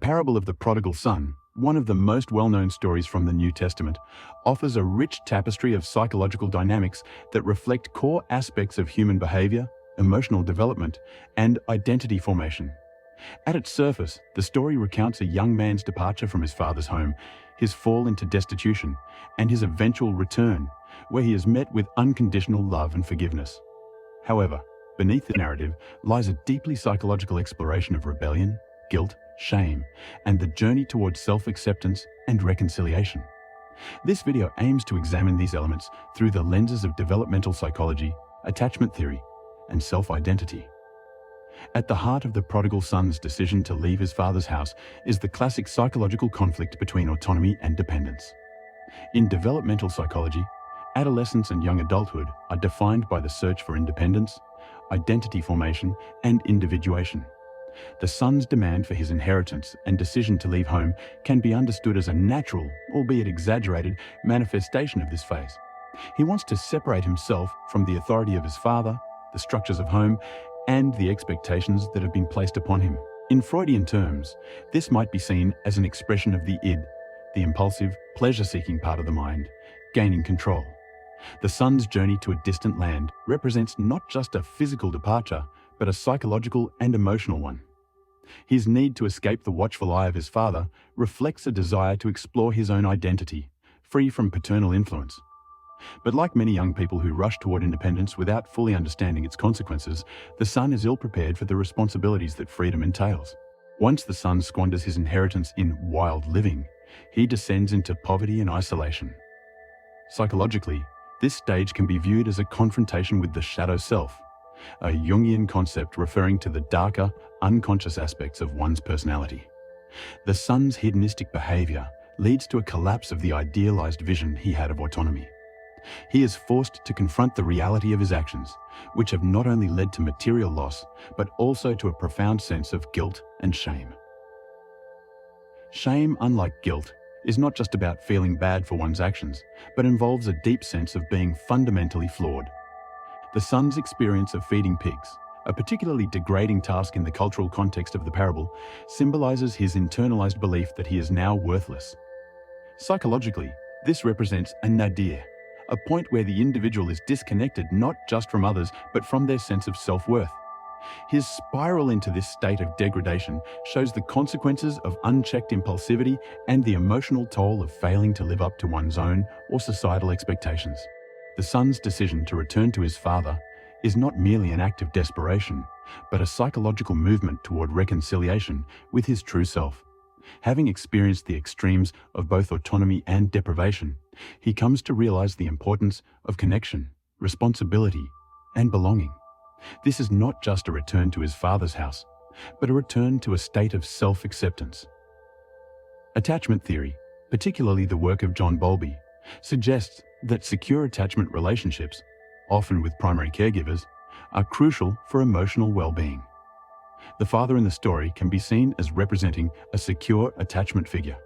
parable of the prodigal son, one of the most well-known stories from the New Testament, offers a rich tapestry of psychological dynamics that reflect core aspects of human behavior, emotional development, and identity formation. At its surface, the story recounts a young man's departure from his father's home, his fall into destitution, and his eventual return, where he is met with unconditional love and forgiveness. However, beneath the narrative lies a deeply psychological exploration of rebellion, guilt, shame, and the journey towards self-acceptance and reconciliation. This video aims to examine these elements through the lenses of developmental psychology, attachment theory, and self-identity. At the heart of the prodigal son's decision to leave his father's house is the classic psychological conflict between autonomy and dependence. In developmental psychology, adolescence and young adulthood are defined by the search for independence, identity formation, and individuation. The son's demand for his inheritance and decision to leave home can be understood as a natural, albeit exaggerated, manifestation of this phase. He wants to separate himself from the authority of his father, the structures of home, and the expectations that have been placed upon him. In Freudian terms, this might be seen as an expression of the id, the impulsive, pleasure-seeking part of the mind, gaining control. The son's journey to a distant land represents not just a physical departure, but a psychological and emotional one. His need to escape the watchful eye of his father reflects a desire to explore his own identity, free from paternal influence. But like many young people who rush toward independence without fully understanding its consequences, the son is ill-prepared for the responsibilities that freedom entails. Once the son squanders his inheritance in wild living, he descends into poverty and isolation. Psychologically, this stage can be viewed as a confrontation with the shadow self, a Jungian concept referring to the darker, unconscious aspects of one's personality. The son's hedonistic behavior leads to a collapse of the idealized vision he had of autonomy. He is forced to confront the reality of his actions, which have not only led to material loss, but also to a profound sense of guilt and shame. Shame, unlike guilt, is not just about feeling bad for one's actions, but involves a deep sense of being fundamentally flawed. The son's experience of feeding pigs, a particularly degrading task in the cultural context of the parable, symbolizes his internalized belief that he is now worthless. Psychologically, this represents a nadir, a point where the individual is disconnected not just from others, but from their sense of self-worth. His spiral into this state of degradation shows the consequences of unchecked impulsivity and the emotional toll of failing to live up to one's own or societal expectations. The son's decision to return to his father is not merely an act of desperation, but a psychological movement toward reconciliation with his true self. Having experienced the extremes of both autonomy and deprivation, he comes to realize the importance of connection, responsibility, and belonging. This is not just a return to his father's house, but a return to a state of self-acceptance. Attachment theory, particularly the work of John Bowlby, suggests that secure attachment relationships, often with primary caregivers, are crucial for emotional well-being. The father in the story can be seen as representing a secure attachment figure.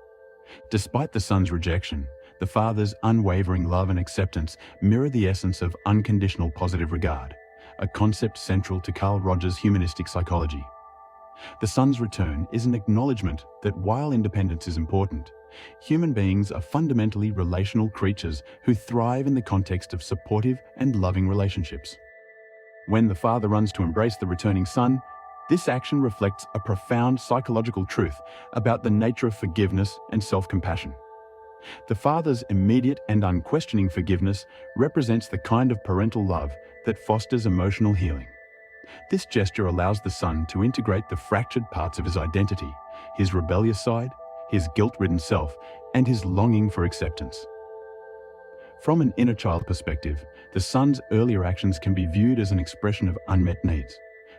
Despite the son's rejection, the father's unwavering love and acceptance mirror the essence of unconditional positive regard, a concept central to Carl Rogers' humanistic psychology. The son's return is an acknowledgement that while independence is important, human beings are fundamentally relational creatures who thrive in the context of supportive and loving relationships. When the father runs to embrace the returning son, this action reflects a profound psychological truth about the nature of forgiveness and self-compassion. The father's immediate and unquestioning forgiveness represents the kind of parental love that fosters emotional healing. This gesture allows the son to integrate the fractured parts of his identity, his rebellious side, his guilt-ridden self, and his longing for acceptance. From an inner child perspective, the son's earlier actions can be viewed as an expression of unmet needs,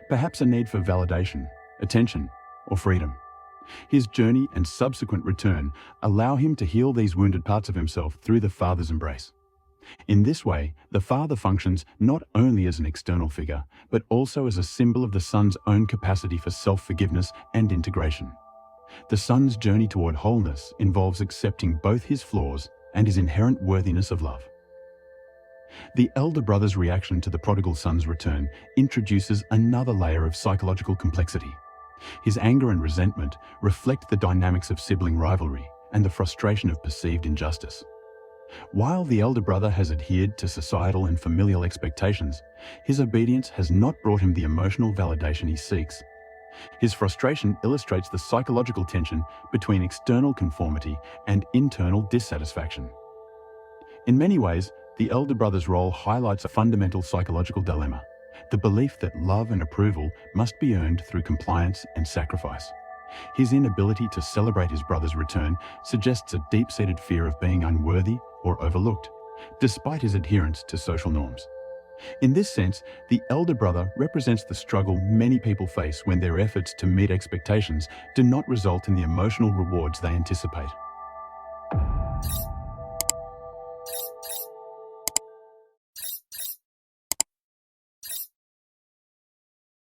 perhaps a need for validation, attention, or freedom. His journey and subsequent return allow him to heal these wounded parts of himself through the father's embrace. In this way, the father functions not only as an external figure, but also as a symbol of the son's own capacity for self-forgiveness and integration. The son's journey toward wholeness involves accepting both his flaws and his inherent worthiness of love. The elder brother's reaction to the prodigal son's return introduces another layer of psychological complexity. His anger and resentment reflect the dynamics of sibling rivalry and the frustration of perceived injustice. While the elder brother has adhered to societal and familial expectations, his obedience has not brought him the emotional validation he seeks. His frustration illustrates the psychological tension between external conformity and internal dissatisfaction. In many ways, the elder brother's role highlights a fundamental psychological dilemma: the belief that love and approval must be earned through compliance and sacrifice. His inability to celebrate his brother's return suggests a deep-seated fear of being unworthy or overlooked, despite his adherence to social norms. In this sense, the elder brother represents the struggle many people face when their efforts to meet expectations do not result in the emotional rewards they anticipate.